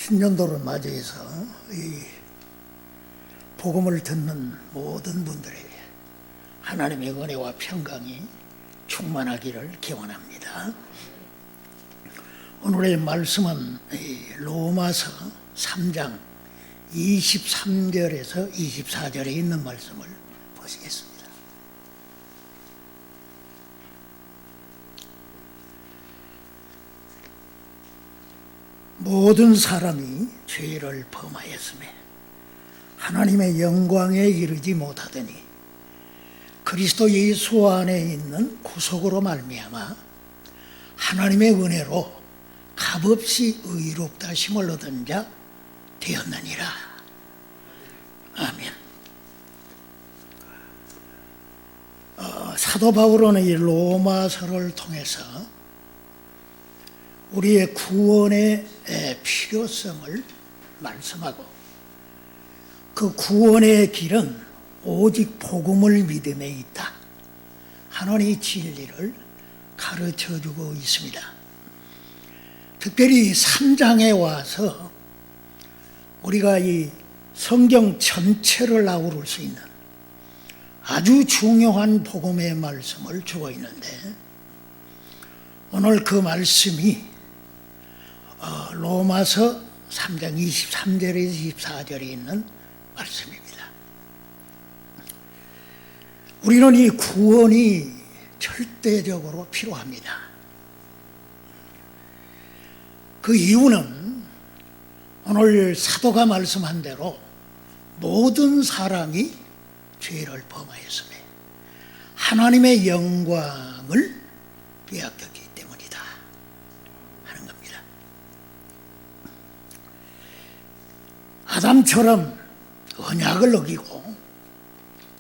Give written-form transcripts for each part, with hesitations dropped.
신년도를 맞이해서 이 복음을 듣는 모든 분들에게 하나님의 은혜와 평강이 충만하기를 기원합니다. 오늘의 말씀은 로마서 3장 23절에서 24절에 있는 말씀을 보시겠습니다. 모든 사람이 죄를 범하였으며 하나님의 영광에 이르지 못하더니 그리스도 예수 안에 있는 구속으로 말미암아 하나님의 은혜로 값없이 의롭다 심을 얻은 자 되었느니라. 아멘. 사도 바울은 이 로마서를 통해서 우리의 구원의 필요성을 말씀하고 그 구원의 길은 오직 복음을 믿음에 있다 하는 이 진리를 가르쳐주고 있습니다. 특별히 3장에 와서 우리가 이 성경 전체를 아우를 수 있는 아주 중요한 복음의 말씀을 주고 있는데 오늘 그 말씀이 로마서 3장 23절에서 24절에 있는 말씀입니다. 우리는 이 구원이 절대적으로 필요합니다. 그 이유는 오늘 사도가 말씀한 대로 모든 사람이 죄를 범하였으며 하나님의 영광을 빼앗겼기 때문이다 하는 겁니다. 아담처럼 언약을 어기고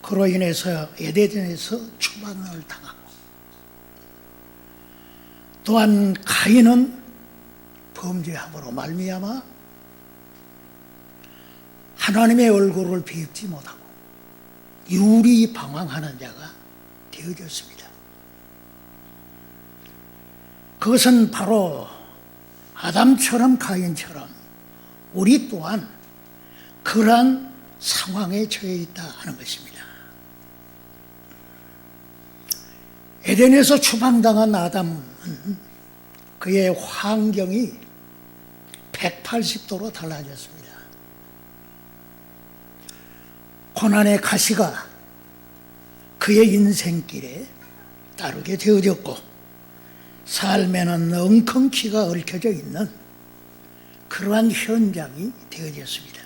그로 인해서 에덴에서 추방을 당하고 또한 가인은 범죄함으로 말미암아 하나님의 얼굴을 뵙지 못하고 유리방황하는 자가 되어졌습니다. 그것은 바로 아담처럼 가인처럼 우리 또한 그러한 상황에 처해 있다 하는 것입니다. 에덴에서 추방당한 아담은 그의 환경이 180도로 달라졌습니다. 고난의 가시가 그의 인생길에 따르게 되어졌고 삶에는 엉겅퀴가 얽혀져 있는 그러한 현장이 되어졌습니다.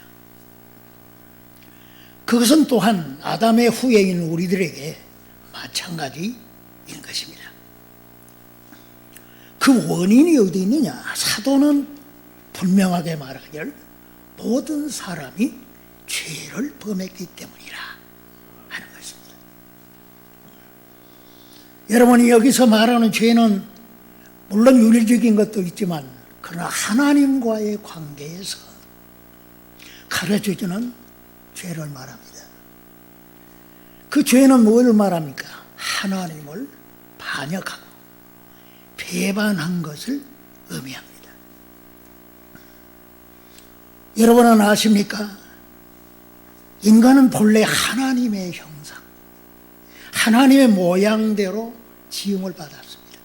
그것은 또한 아담의 후예인 우리들에게 마찬가지인 것입니다. 그 원인이 어디 있느냐? 사도는 분명하게 말하길 모든 사람이 죄를 범했기 때문이라 하는 것입니다. 여러분이 여기서 말하는 죄는 물론 윤리적인 것도 있지만 그러나 하나님과의 관계에서 가르쳐주는 죄를 말합니다. 그 죄는 뭘 말합니까? 하나님을 반역하고 배반한 것을 의미합니다. 여러분은 아십니까? 인간은 본래 하나님의 형상, 하나님의 모양대로 지음을 받았습니다.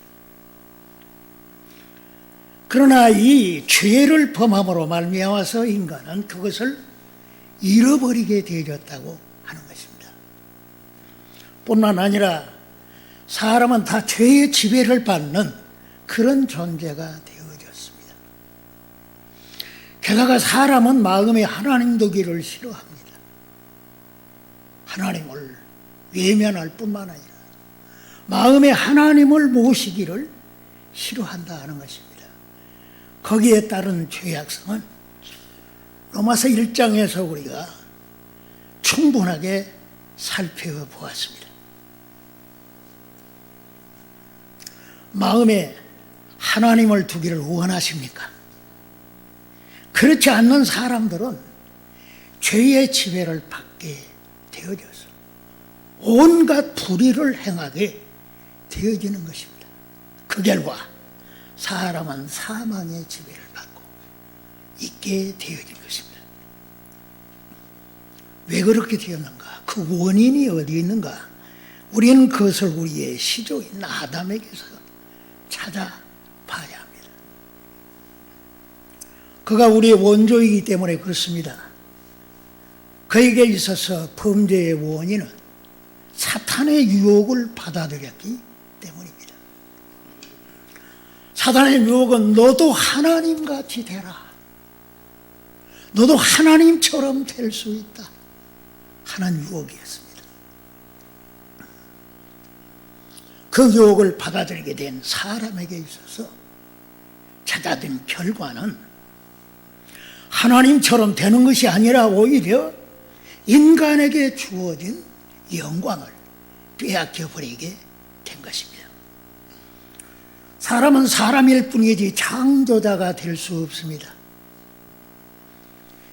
그러나 이 죄를 범함으로 말미암아서 인간은 그것을 잃어버리게 되어졌다고 하는 것입니다. 뿐만 아니라 사람은 다 죄의 지배를 받는 그런 존재가 되어졌습니다. 게다가 사람은 마음에 하나님 두기를 싫어합니다. 하나님을 외면할 뿐만 아니라 마음에 하나님을 모시기를 싫어한다 하는 것입니다. 거기에 따른 죄악성은 로마서 1장에서 우리가 충분하게 살펴보았습니다. 마음에 하나님을 두기를 원하십니까? 그렇지 않는 사람들은 죄의 지배를 받게 되어져서 온갖 불의를 행하게 되어지는 것입니다. 그 결과 사람은 사망의 지배를 받고 있게 되어진 것입니다. 왜 그렇게 되었는가? 그 원인이 어디 있는가? 우리는 그것을 우리의 시조인 아담에게서 찾아봐야 합니다. 그가 우리의 원조이기 때문에 그렇습니다. 그에게 있어서 범죄의 원인은 사탄의 유혹을 받아들였기 때문입니다. 사탄의 유혹은 너도 하나님같이 되라. 너도 하나님처럼 될 수 있다 하는 유혹이었습니다. 그 유혹을 받아들이게 된 사람에게 있어서 찾아든 결과는 하나님처럼 되는 것이 아니라 오히려 인간에게 주어진 영광을 빼앗겨 버리게 된 것입니다. 사람은 사람일 뿐이지 창조자가 될 수 없습니다.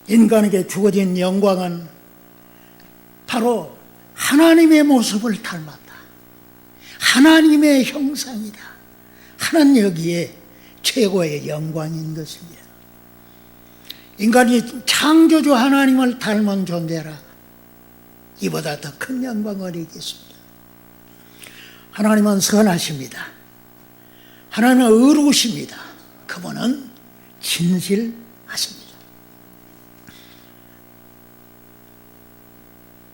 인간에게 주어진 영광은 바로 하나님의 모습을 닮았다. 하나님의 형상이다 하는 여기에 최고의 영광인 것입니다. 인간이 창조주 하나님을 닮은 존재라 이보다 더 큰 영광을 있겠습니다. 하나님은 선하십니다. 하나님은 의로우십니다. 그분은 진실하십니다.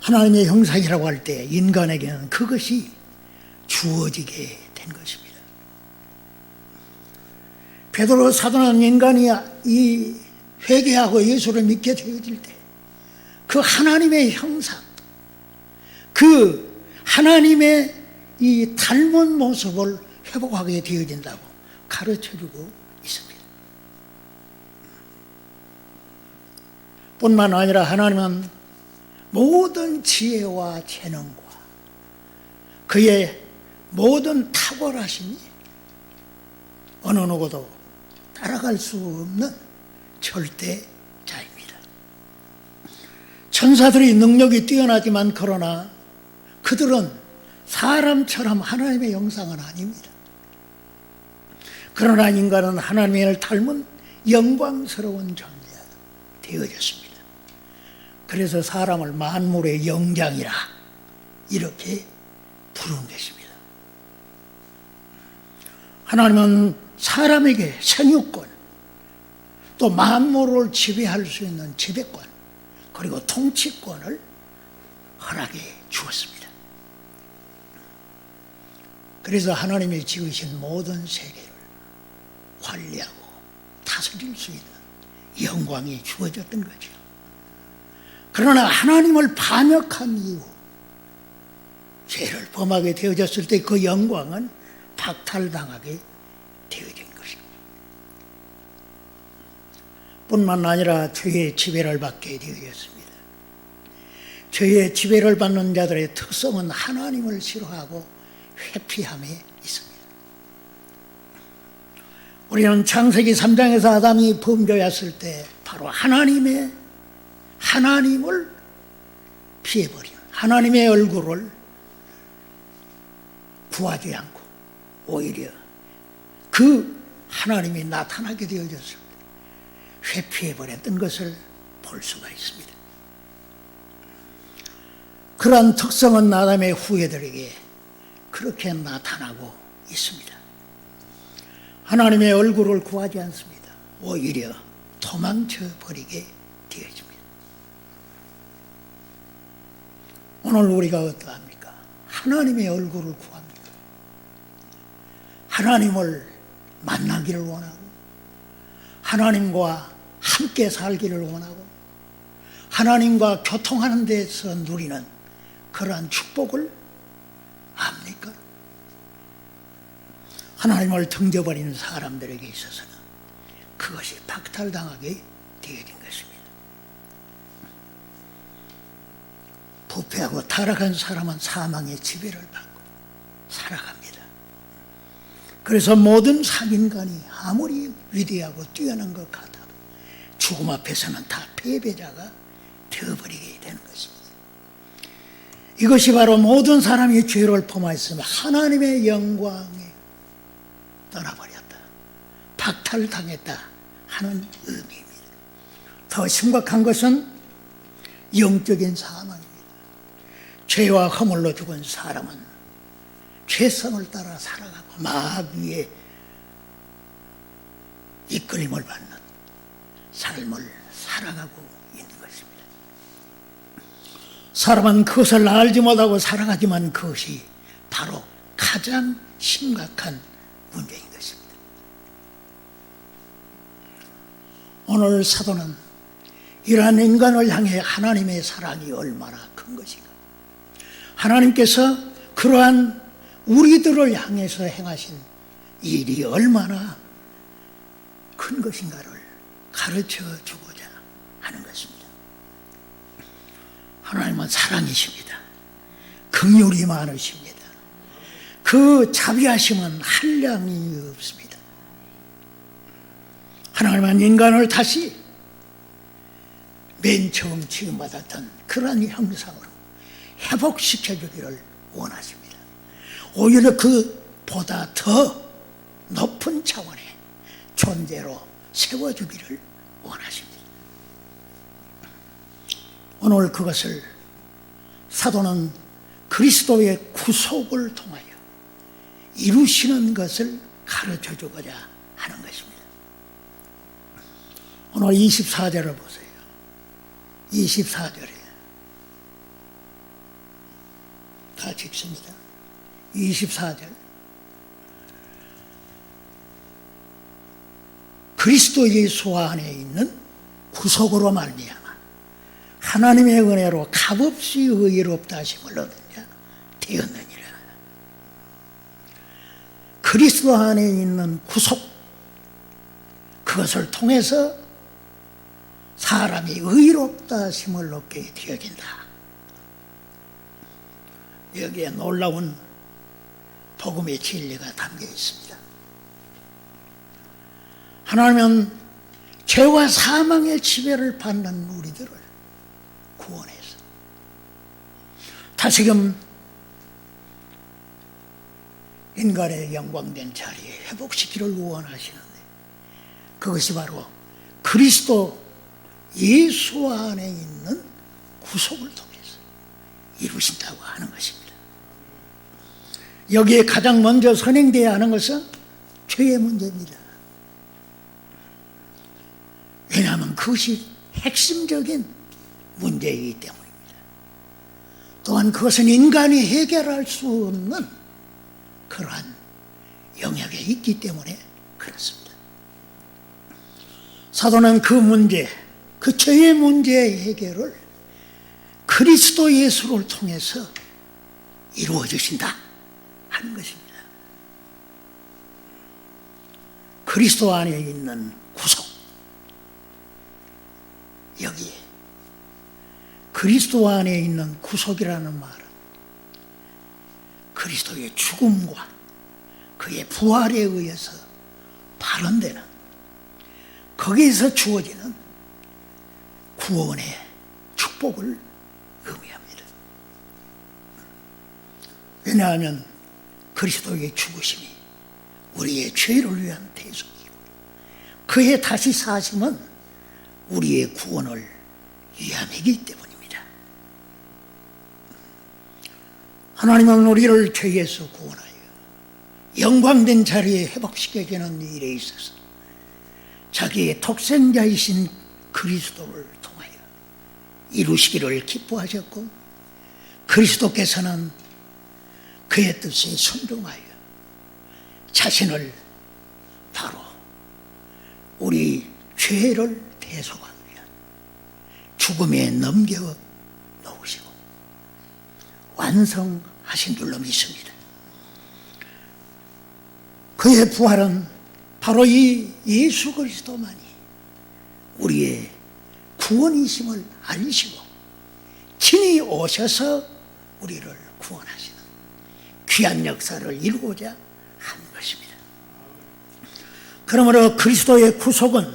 하나님의 형상이라고 할 때 인간에게는 그것이 주어지게 된 것입니다. 베드로 사도는 인간이 이 회개하고 예수를 믿게 되어질 때 그 하나님의 형상, 그 하나님의 이 닮은 모습을 회복하게 되어진다고 가르쳐주고 있습니다. 뿐만 아니라 하나님은 모든 지혜와 재능과 그의 모든 탁월하심이 어느 누구도 따라갈 수 없는 절대자입니다. 천사들이 능력이 뛰어나지만 그러나 그들은 사람처럼 하나님의 형상은 아닙니다. 그러나 인간은 하나님을 닮은 영광스러운 존재가 되어졌습니다. 그래서 사람을 만물의 영장이라 이렇게 부른 것입니다. 하나님은 사람에게 생육권, 또 만물을 지배할 수 있는 지배권, 그리고 통치권을 허락해 주었습니다. 그래서 하나님이 지으신 모든 세계를 관리하고 다스릴 수 있는 영광이 주어졌던 거죠. 그러나 하나님을 반역한 이후 죄를 범하게 되어졌을 때 그 영광은 박탈당하게 되어진 것입니다. 뿐만 아니라 죄의 지배를 받게 되어졌습니다. 죄의 지배를 받는 자들의 특성은 하나님을 싫어하고 회피함에 있습니다. 우리는 창세기 3장에서 아담이 범죄했을 때 바로 하나님을 피해버린 하나님의 얼굴을 구하지 않고 오히려 그 하나님이 나타나게 되어졌을 때 회피해버렸던 것을 볼 수가 있습니다. 그러한 특성은 아담의 후예들에게 그렇게 나타나고 있습니다. 하나님의 얼굴을 구하지 않습니다. 오히려 도망쳐버리게 되어집니다. 오늘 우리가 어떠합니까? 하나님의 얼굴을 구합니다. 하나님을 만나기를 원하고 하나님과 함께 살기를 원하고 하나님과 교통하는 데서 누리는 그러한 축복을 압니까? 하나님을 등져버리는 사람들에게 있어서는 그것이 박탈당하게 되어진 것입니다. 부패하고 타락한 사람은 사망의 지배를 받고 살아갑니다. 그래서 모든 살인간이 아무리 위대하고 뛰어난 것 같아도 죽음 앞에서는 다 패배자가 되어버리게 되는 것입니다. 이것이 바로 모든 사람이 죄를 범하였으며 하나님의 영광에 떠나버렸다, 박탈당했다 하는 의미입니다. 더 심각한 것은 영적인 사망입니다. 죄와 허물로 죽은 사람은 죄성을 따라 살아가고 마귀의 이끌림을 받는 삶을 살아가고 있는 것입니다. 사람은 그것을 알지 못하고 살아가지만 그것이 바로 가장 심각한 문제인 것입니다. 오늘 사도는 이러한 인간을 향해 하나님의 사랑이 얼마나 큰 것인가, 하나님께서 그러한 우리들을 향해서 행하신 일이 얼마나 큰 것인가를 가르쳐 주고자 하는 것입니다. 하나님은 사랑이십니다. 긍휼이 많으십니다. 그 자비하심은 한량이 없습니다. 하나님은 인간을 다시 맨 처음 지음받았던 그러한 형상으로 회복시켜주기를 원하십니다. 오히려 그보다 더 높은 차원의 존재로 세워주기를 원하십니다. 오늘 그것을 사도는 그리스도의 구속을 통하여 이루시는 것을 가르쳐 주고자 하는 것입니다. 오늘 24절을 보세요. 24절에 같이 읽습니다. 24절. 그리스도 예수 안에 있는 구속으로 말미암아 하나님의 은혜로 값없이 의롭다 하심을 얻은 자 되었느니라. 그리스도 안에 있는 구속, 그것을 통해서 사람이 의롭다 하심을 얻게 되어진다. 여기에 놀라운 복음의 진리가 담겨 있습니다. 하나님은 죄와 사망의 지배를 받는 우리들을 구원해서 다시금 인간의 영광된 자리에 회복시키기를 원하시는데, 그것이 바로 그리스도 예수 안에 있는 구속을 통해서 이루신다고 하는 것입니다. 여기에 가장 먼저 선행되어야 하는 것은 죄의 문제입니다. 왜냐하면 그것이 핵심적인 문제이기 때문입니다. 또한 그것은 인간이 해결할 수 없는 그러한 영역에 있기 때문에 그렇습니다. 사도는 그 문제, 그 죄의 문제의 해결을 그리스도 예수를 통해서 이루어 주신다 하는 것입니다. 그리스도 안에 있는 구속, 여기에 그리스도 안에 있는 구속이라는 말은 그리스도의 죽음과 그의 부활에 의해서 발언되는, 거기에서 주어지는 구원의 축복을 의미합니다. 왜냐하면 그리스도의 죽으심이 우리의 죄를 위한 대속이고, 그의 다시 사심은 우리의 구원을 위함이기 때문입니다. 하나님은 우리를 죄에서 구원하여 영광된 자리에 회복시켜주는 일에 있어서 자기의 독생자이신 그리스도를 통하여 이루시기를 기뻐하셨고, 그리스도께서는 그의 뜻에 순종하여 자신을 바로 우리 죄를 대속하기 위한 죽음에 넘겨 놓으시고 완성하신 줄로 믿습니다. 그의 부활은 바로 이 예수 그리스도만이 우리의 구원이심을 알리시고 친히 오셔서 우리를 구원하시는 귀한 역사를 이루고자 하는 것입니다. 그러므로 그리스도의 구속은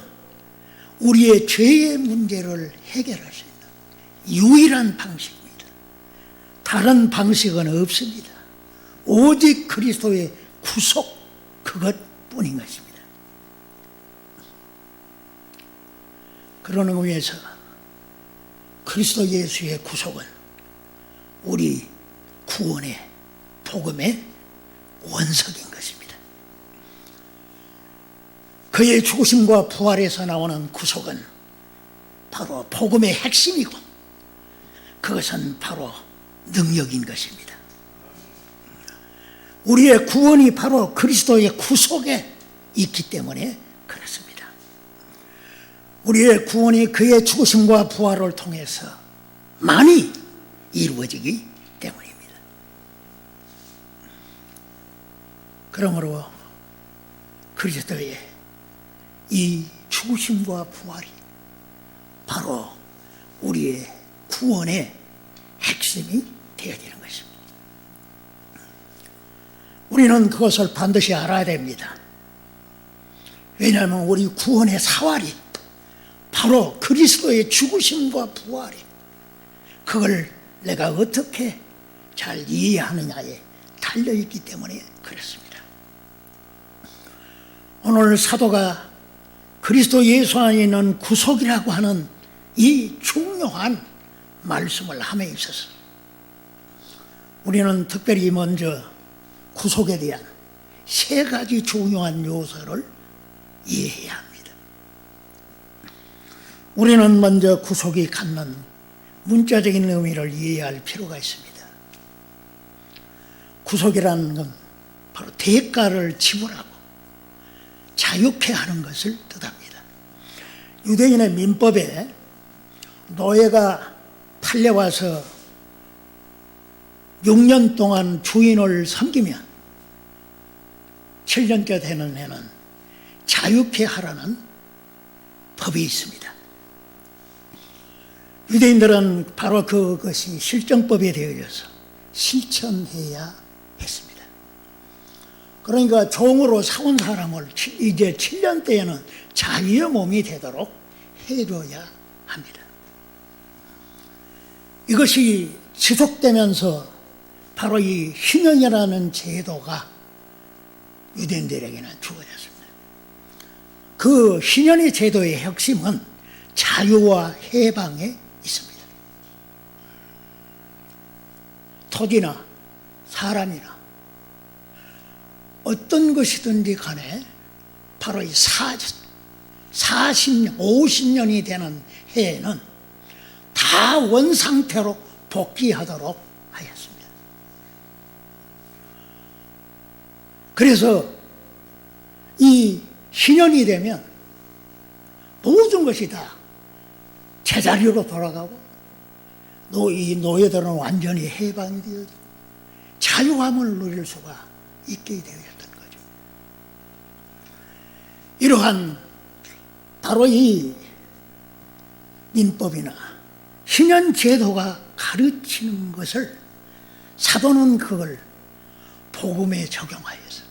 우리의 죄의 문제를 해결할 수 있는 유일한 방식입니다. 다른 방식은 없습니다. 오직 그리스도의 구속, 그것뿐인 것입니다. 그런 의미에서 그리스도 예수의 구속은 우리 구원의 복음의 원석인 것입니다. 그의 죽으심과 부활에서 나오는 구속은 바로 복음의 핵심이고 그것은 바로 능력인 것입니다. 우리의 구원이 바로 그리스도의 구속에 있기 때문에 그렇습니다. 우리의 구원이 그의 죽으심과 부활을 통해서 많이 이루어지기 때문입니다. 그러므로 그리스도의 이 죽으심과 부활이 바로 우리의 구원의 핵심이 되어지는 것입니다. 우리는 그것을 반드시 알아야 됩니다. 왜냐하면 우리 구원의 사활이 바로 그리스도의 죽으심과 부활이 그걸 내가 어떻게 잘 이해하느냐에 달려있기 때문에 그렇습니다. 오늘 사도가 그리스도 예수 안에 있는 구속이라고 하는 이 중요한 말씀을 함에 있어서 우리는 특별히 먼저 구속에 대한 세 가지 중요한 요소를 이해해야 합니다. 우리는 먼저 구속이 갖는 문자적인 의미를 이해할 필요가 있습니다. 구속이라는 건 바로 대가를 지불하고 자유케 하는 것을 뜻합니다. 유대인의 민법에 노예가 팔려와서 6년 동안 주인을 섬기면 7년째 되는 해는 자유케 하라는 법이 있습니다. 유대인들은 바로 그것이 실정법이 되어져서 실천해야 했습니다. 그러니까 종으로 사온 사람을 이제 7년째에는 자유의 몸이 되도록 해줘야 합니다. 이것이 지속되면서 바로 이 희년이라는 제도가 유대인들에게는 주어졌습니다. 그 희년의 제도의 핵심은 자유와 해방에 있습니다. 토지나 사람이나 어떤 것이든지 간에 바로 이 40년, 50년이 되는 해에는 다 원상태로 복귀하도록 하였습니다. 그래서 이 희년이 되면 모든 것이 다 제자리로 돌아가고 이 노예들은 완전히 해방이 되어지고 자유함을 누릴 수가 있게 되었던 거죠. 이러한 바로 이 민법이나 희년 제도가 가르치는 것을 사도는 그걸 복음에 적용하여서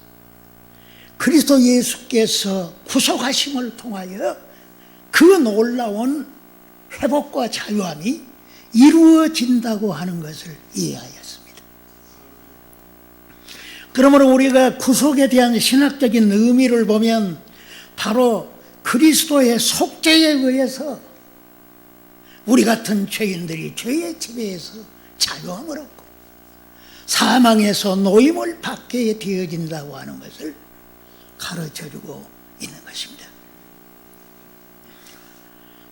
그리스도 예수께서 구속하심을 통하여 그 놀라운 회복과 자유함이 이루어진다고 하는 것을 이해하였습니다. 그러므로 우리가 구속에 대한 신학적인 의미를 보면 바로 그리스도의 속죄에 의해서 우리 같은 죄인들이 죄의 지배에서 자유함을 얻고 사망에서 노임을 받게 되어진다고 하는 것을 가르쳐주고 있는 것입니다.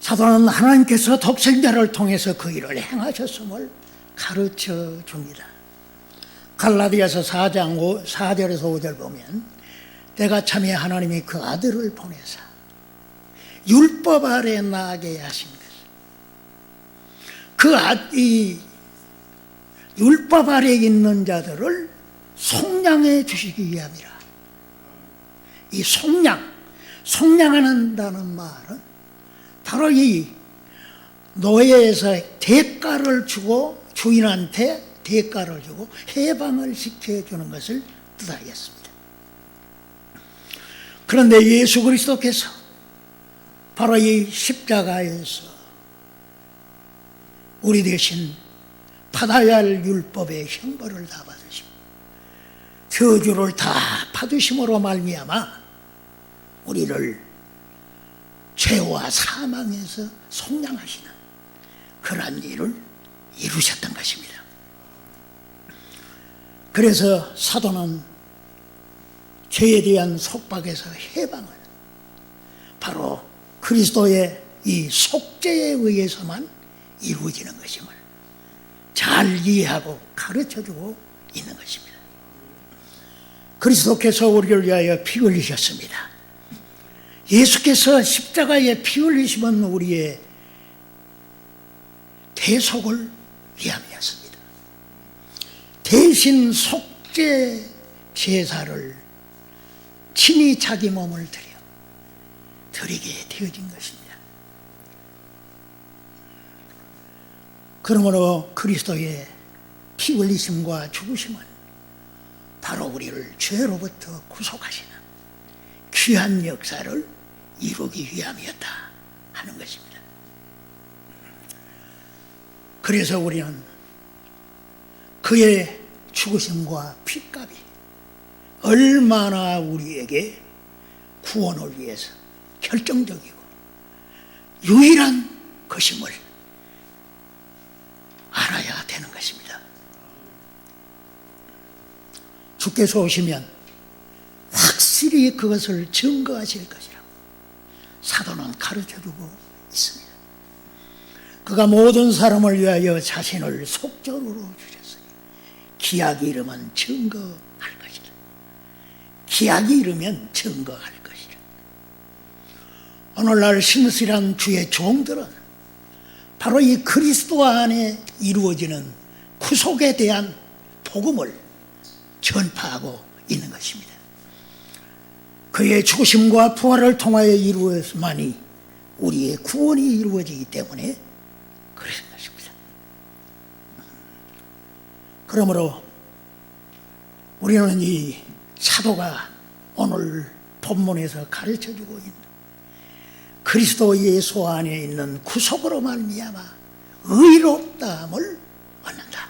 사도는 하나님께서 독생자를 통해서 그 일을 행하셨음을 가르쳐 줍니다. 갈라디아서 4장 4절에서 5절 보면 때가 참에 하나님이 그 아들을 보내사 율법 아래 나게 하신 것. 이 율법 아래 있는 자들을 속량해 주시기 위함이라. 이 속량한다는 말은 바로 이 노예에서 대가를 주고 주인한테 대가를 주고 해방을 시켜주는 것을 뜻하겠습니다. 그런데 예수 그리스도께서 바로 이 십자가에서 우리 대신 받아야 할 율법의 형벌을 다 받으시고 저주를 다 받으심으로 말미암아 우리를 죄와 사망에서 속량하시는 그러한 일을 이루셨던 것입니다. 그래서 사도는 죄에 대한 속박에서 해방을 바로 그리스도의 이 속죄에 의해서만 이루어지는 것임을 잘 이해하고 가르쳐주고 있는 것입니다. 그리스도께서 우리를 위하여 피 흘리셨습니다. 예수께서 십자가에 피 흘리심은 우리의 대속을 위함이었습니다. 대신 속죄 제사를 친히 자기 몸을 드리게 되어진 것입니다. 그러므로 그리스도의 피 흘리심과 죽으심은 바로 우리를 죄로부터 구속하시는 귀한 역사를 이루기 위함이었다 하는 것입니다. 그래서 우리는 그의 죽으심과 피값이 얼마나 우리에게 구원을 위해서 결정적이고 유일한 것임을 알아야 되는 것입니다. 주께서 오시면 확실히 그것을 증거하실 것이라고 사도는 가르쳐주고 있습니다. 그가 모든 사람을 위하여 자신을 속죄로 주셨으니 기약이 이르면 증거할 것이다. 기약이 이르면 증거할 것이다. 오늘날 신실한 주의 종들은 바로 이 그리스도 안에 이루어지는 구속에 대한 복음을 전파하고 있는 것입니다. 그의 죽으심과 부활을 통하여 이루어서만이 우리의 구원이 이루어지기 때문에 그런 것입니다. 그러므로 우리는 이 사도가 오늘 본문에서 가르쳐주고 있는 그리스도 예수 안에 있는 구속으로 말미암아 의롭다함을 얻는다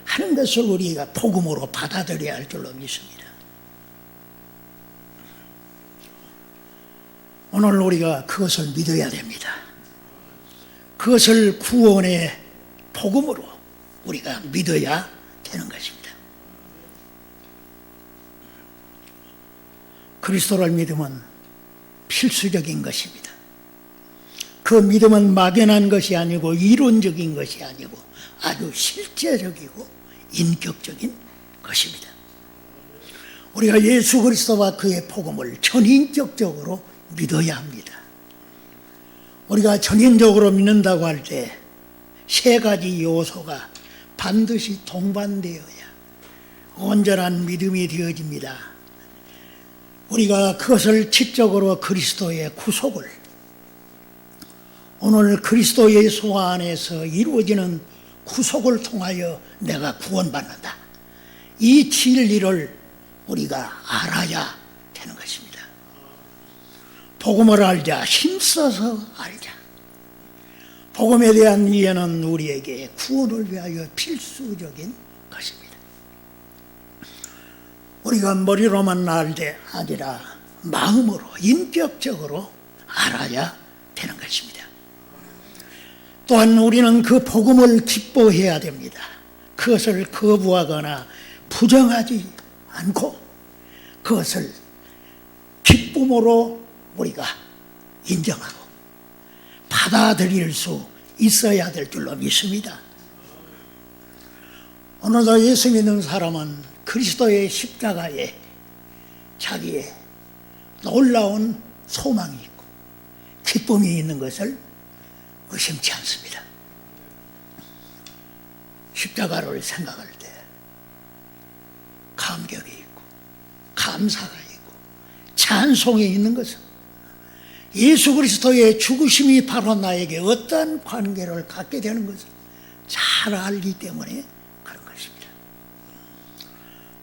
하는 것을 우리가 복음으로 받아들여야 할 줄로 믿습니다. 오늘 우리가 그것을 믿어야 됩니다. 그것을 구원의 복음으로 우리가 믿어야 되는 것입니다. 그리스도를 믿으면 필수적인 것입니다. 그 믿음은 막연한 것이 아니고 이론적인 것이 아니고 아주 실제적이고 인격적인 것입니다. 우리가 예수 그리스도와 그의 복음을 전인격적으로 믿어야 합니다. 우리가 전인적으로 믿는다고 할 때 세 가지 요소가 반드시 동반되어야 온전한 믿음이 되어집니다. 우리가 그것을 지적으로 그리스도의 구속을 오늘 그리스도 예수 안에서 이루어지는 구속을 통하여 내가 구원받는다. 이 진리를 우리가 알아야 되는 것입니다. 복음을 알자, 힘써서 알자. 복음에 대한 이해는 우리에게 구원을 위하여 필수적인 것입니다. 우리가 머리로만 알 때 아니라 마음으로 인격적으로 알아야 되는 것입니다. 또한 우리는 그 복음을 기뻐해야 됩니다. 그것을 거부하거나 부정하지 않고 그것을 기쁨으로 우리가 인정하고 받아들일 수 있어야 될 줄로 믿습니다. 오늘도 예수 믿는 사람은 그리스도의 십자가에 자기의 놀라운 소망이 있고 기쁨이 있는 것을 의심치 않습니다. 십자가를 생각할 때 감격이 있고 감사가 있고 찬송이 있는 것은 예수 그리스도의 죽으심이 바로 나에게 어떤 관계를 갖게 되는 것을 잘 알기 때문에 그런 것입니다.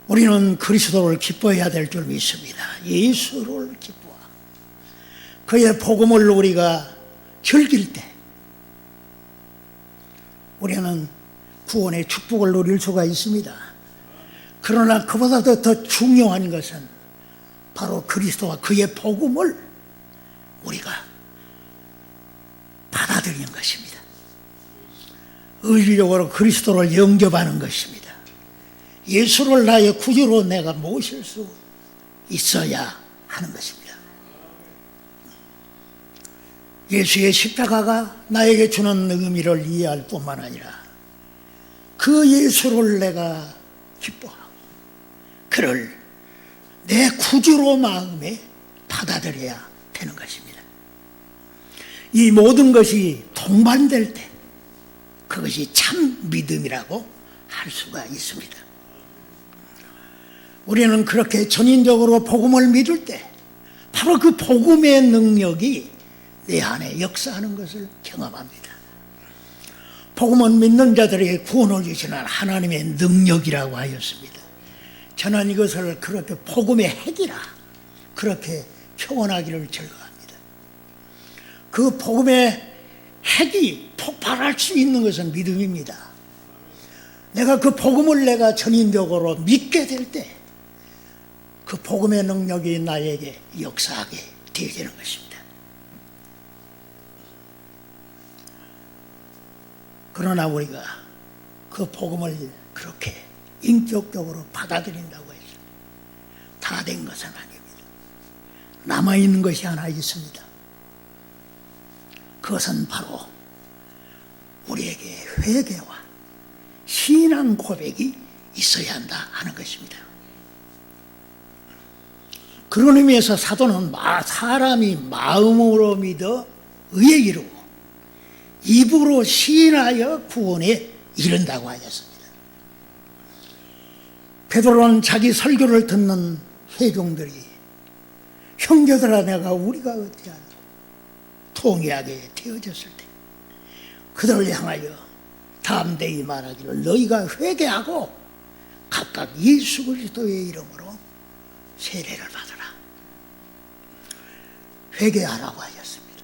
우리는 그리스도를 기뻐해야 될 줄 믿습니다. 예수를 기뻐하고 그의 복음을 우리가 즐길 때 우리는 구원의 축복을 누릴 수가 있습니다. 그러나 그보다도 더 중요한 것은 바로 그리스도와 그의 복음을 우리가 받아들이는 것입니다. 의지적으로 그리스도를 영접하는 것입니다. 예수를 나의 구주로 내가 모실 수 있어야 하는 것입니다. 예수의 십자가가 나에게 주는 의미를 이해할 뿐만 아니라 그 예수를 내가 기뻐하고 그를 내 구주로 마음에 받아들여야 되는 것입니다. 이 모든 것이 동반될 때 그것이 참 믿음이라고 할 수가 있습니다. 우리는 그렇게 전인적으로 복음을 믿을 때 바로 그 복음의 능력이 내 안에 역사하는 것을 경험합니다. 복음은 믿는 자들에게 구원을 주시는 하나님의 능력이라고 하였습니다. 저는 이것을 그렇게 복음의 핵이라 그렇게 표현하기를 즐거워합니다. 그 복음의 핵이 폭발할 수 있는 것은 믿음입니다. 내가 그 복음을 내가 전인적으로 믿게 될 때 그 복음의 능력이 나에게 역사하게 되어지는 것입니다. 그러나 우리가 그 복음을 그렇게 인격적으로 받아들인다고 해서 다 된 것은 아닙니다. 남아있는 것이 하나 있습니다. 그것은 바로 우리에게 회개와 신앙 고백이 있어야 한다 하는 것입니다. 그런 의미에서 사도는 사람이 마음으로 믿어 의에 이르고 입으로 시인하여 구원에 이른다고 하였습니다. 베드로는 자기 설교를 듣는 회중들이 형제들아 내가 우리가 어찌하노 통회하게 되어졌을 때 그들을 향하여 담대히 말하기를 너희가 회개하고 각각 예수 그리스도의 이름으로 세례를 받으라. 회개하라고 하셨습니다.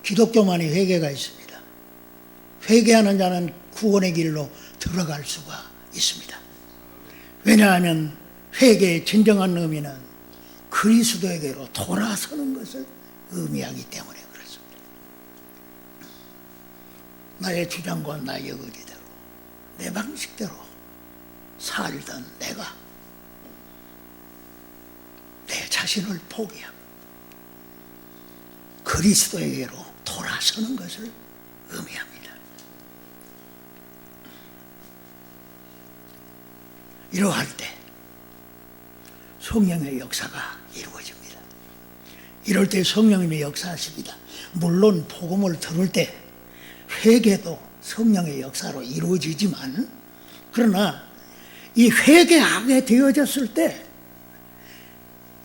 기독교만이 회개가 있습니다. 회개하는 자는 구원의 길로 들어갈 수가 있습니다. 왜냐하면 회개의 진정한 의미는 그리스도에게로 돌아서는 것을 의미하기 때문에 그렇습니다. 나의 주장과 나의 의지대로 내 방식대로 살던 내가 내 자신을 포기하고 그리스도에게로 돌아서는 것을 의미합니다. 이러할 때 성령의 역사가 이루어집니다. 이럴 때 성령님이 역사하십니다. 물론 복음을 들을 때 회개도 성령의 역사로 이루어지지만 그러나 이 회개하게 되어졌을 때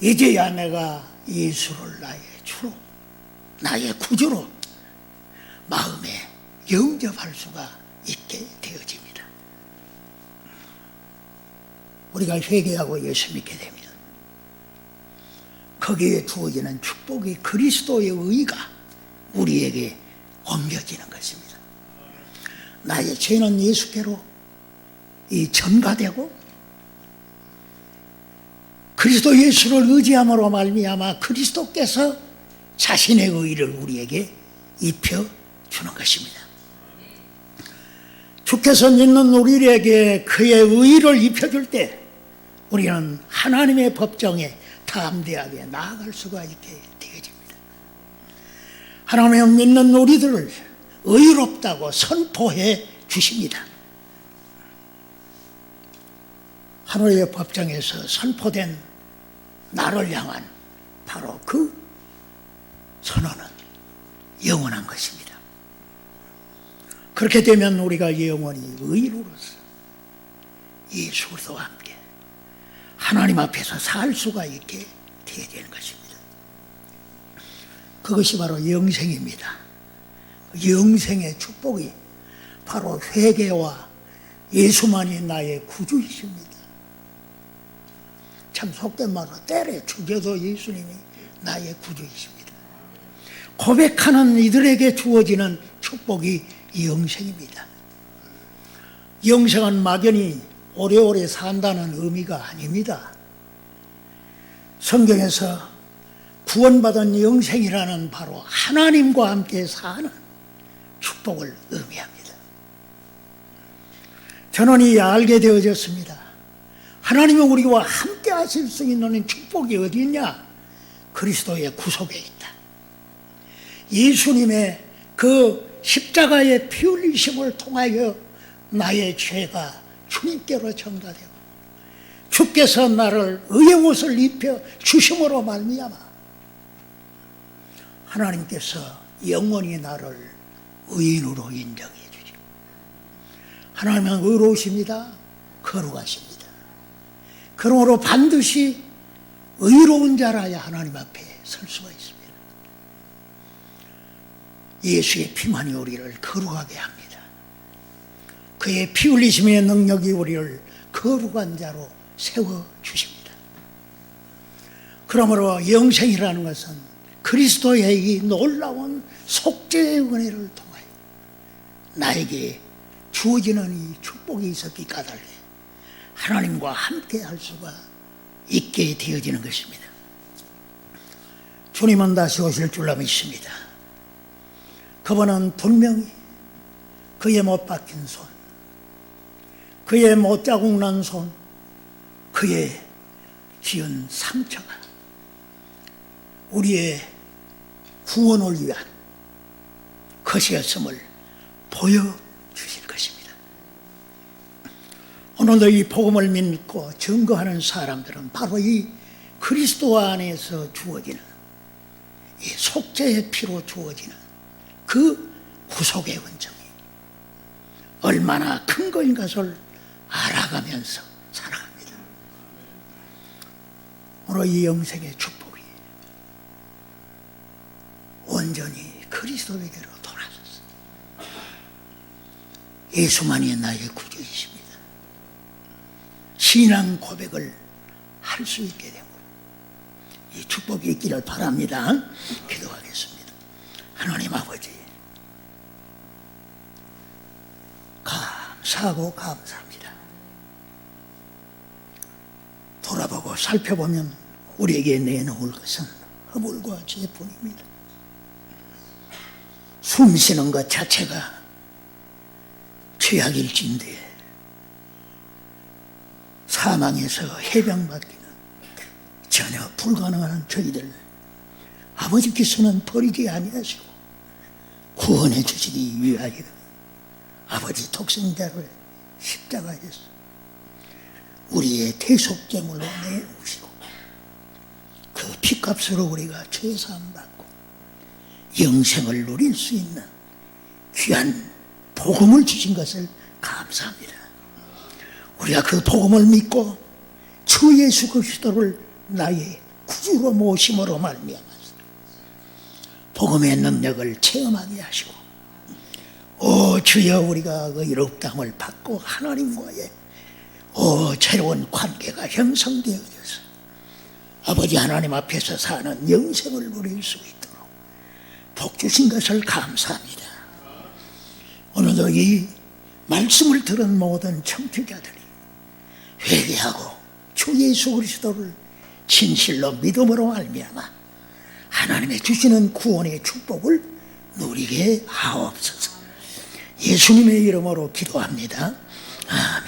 이제야 내가 예수를 나의 주로 나의 구주로 마음에 영접할 수가 있게 되어집니다. 우리가 회개하고 예수 믿게 되면 거기에 주어지는 축복이 그리스도의 의가 우리에게 옮겨지는 것입니다. 나의 죄는 예수께로 전가되고 그리스도 예수를 의지함으로 말미암아 그리스도께서 자신의 의를 우리에게 입혀주는 것입니다. 주께서 믿는 우리에게 그의 의를 입혀줄 때 우리는 하나님의 법정에 담대하게 나아갈 수가 있게 되어집니다. 하나님을 믿는 우리들을 의롭다고 선포해 주십니다. 하늘의 법정에서 선포된 나를 향한 바로 그 선언은 영원한 것입니다. 그렇게 되면 우리가 영원히 의로로서 예수와 함께 하나님 앞에서 살 수가 있게 되어지는 것입니다. 그것이 바로 영생입니다. 영생의 축복이 바로 회개와 예수만이 나의 구주이십니다. 참 속된 말로 때려 죽여도 예수님이 나의 구주이십니다. 고백하는 이들에게 주어지는 축복이 영생입니다. 영생은 막연히 오래오래 산다는 의미가 아닙니다. 성경에서 구원받은 영생이라는 바로 하나님과 함께 사는 축복을 의미합니다. 저는 이 알게 되어졌습니다. 하나님은 우리와 함께 하실 수 있는 축복이 어디 있냐? 그리스도의 구속에 있다. 예수님의 그 십자가의 피 흘리심을 통하여 나의 죄가 주님께로 전가되고 주께서 나를 의의 옷을 입혀 주심으로 말미암아 하나님께서 영원히 나를 의인으로 인정해 주시고 하나님은 의로우십니다. 거룩하십니다. 그러므로 반드시 의로운 자라야 하나님 앞에 설 수가 있습니다. 예수의 피만이 우리를 거룩하게 합니다. 그의 피 흘리심의 능력이 우리를 거룩한 자로 세워주십니다. 그러므로 영생이라는 것은 그리스도의 이 놀라운 속죄의 은혜를 통하여 나에게 주어지는 이 축복이 있었기 까닭에 하나님과 함께 할 수가 있게 되어지는 것입니다. 주님은 다시 오실 줄로 믿습니다. 그분은 분명히 그의 못 박힌 손, 그의 못 자국 난 손, 그의 지은 상처가 우리의 구원을 위한 것이었음을 보여주실 것입니다. 오늘도 이 복음을 믿고 증거하는 사람들은 바로 이 그리스도 안에서 주어지는 이 속죄의 피로 주어지는 그 구속의 은정이 얼마나 큰 것인 것을 알아가면서 살아갑니다. 오늘 이 영생의 축복이 온전히 그리스도에게로 돌아섰습니다. 예수만이 나의 구주이십니다. 신앙 고백을 할 수 있게 되고 이 축복이 있기를 바랍니다. 기도하겠습니다. 하나님 아버지, 감사하고 감사합니다. 돌아보고 살펴보면 우리에게 내놓을 것은 허물과 죄뿐입니다. 숨 쉬는 것 자체가 죄악일진데 사망에서 해방받기는 전혀 불가능한 저희들 아버지께서는 버리지 아니하시고 구원해 주시기 위하여 아버지 독생자를 십자가에서 우리의 대속제물로 내오시고 그 피값으로 우리가 죄사함받고 영생을 누릴 수 있는 귀한 복음을 주신 것을 감사합니다. 우리가 그 복음을 믿고 주 예수 그리스도를 나의 구주로 모심으로 말미암아 복음의 능력을 체험하게 하시고 오 주여 우리가 의롭다함을 받고 하나님과의 새로운 관계가 형성되어져서 아버지 하나님 앞에서 사는 영생을 누릴 수 있도록 복 주신 것을 감사합니다. 오늘도 이 말씀을 들은 모든 청취자들이 회개하고 주 예수 그리스도를 진실로 믿음으로 말미암아 하나님의 주시는 구원의 축복을 누리게 하옵소서. 예수님의 이름으로 기도합니다. 아멘.